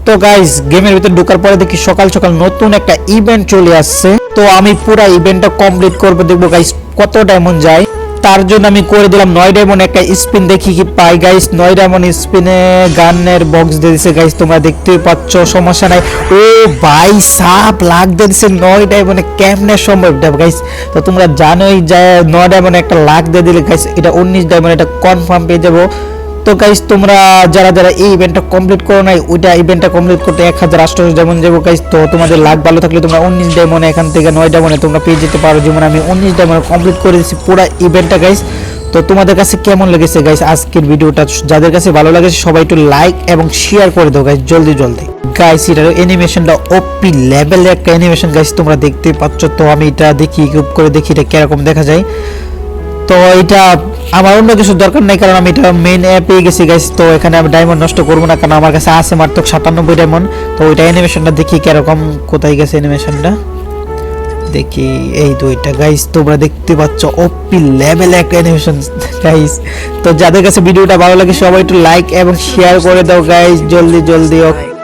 তো গাইস গেমের ভিতরে ঢোকার পরে দেখি সকাল সকাল নতুন একটা ইভেন্ট চলে আসছে। তো আমি পুরো ইভেন্টটা কমপ্লিট করব, দেখবো গাইস কত ডায়মন্ড যায়। তার জন্য আমি করে দিলাম 9 ডায়মন্ড একটা স্পিন, দেখি কি পাই গাইস। 9 ডায়মন্ড স্পিনে গানের বক্স দিয়ে দিয়েছে গাইস, তোমরা দেখতেই পাচ্ছ, সমস্যা নাই। ও ভাই সাপ লাখ দিয়ে দিয়েছে 9 ডায়মন্ডে, কেমনে সম্ভব গাইস? তো তোমরা জানোই যে 9 ডায়মন্ডে একটা লাখ দিয়ে দিলে গাইস এটা 19 ডায়মন্ড, এটা কনফার্ম পেয়ে যাবো। তো গাইস তোমরা যারা যারা এই ইভেন্টটা কমপ্লিট করো নাই, ওইটা ইভেন্টটা কমপ্লিট করতে 1088 ডায়মন্ড যাবো গাইস। তো তোমাদের লাক ভালো থাকলে তোমরা 19 ডায়মন্ড এখান থেকে 9 ডায়মন্ডে তোমরা পেয়ে যেতে পারো। যেমন আমি 19 ডায়মন্ড কমপ্লিট করে দিয়েছি পুরো ইভেন্টটা গাইস। তো তোমাদের কাছে কেমন লেগেছে গাইস আজকের ভিডিওটা? যাদের কাছে ভালো লাগেছে সবাই একটু লাইক এবং শেয়ার করে দাও গাইস, জলদি জলদি গাইস। এটার অ্যানিমেশনটা ওপি লেভেলের একটা অ্যানিমেশন গাইস, তোমরা দেখতেই পাচ্ছ। তো আমি এটা দেখি ইকুইপ করে দেখি এটা কিরকম দেখা যায়। তো এটা আমার অন্য কিছু দরকার নাই, কারণ আমি এটা মেইন অ্যাপে গেছি গাইস। তো এখানে আমি ডায়মন্ড নষ্ট করবো না, কারণ আমার কাছে আছে মাত্র 97 ডায়মন্ড। তো ওইটা অ্যানিমেশনটা দেখি কিরকম, কোথায় গেছে অ্যানিমেশনটা দেখি। এই তো এটা গাইস, তোমরা দেখতে পাচ্ছ ওপি লেভেল একটা অ্যানিমেশন গাইস। তো যাদের কাছে ভিডিওটা ভালো লাগে সবাই একটু লাইক এবং শেয়ার করে দাও গাইস, জলদি জলদি।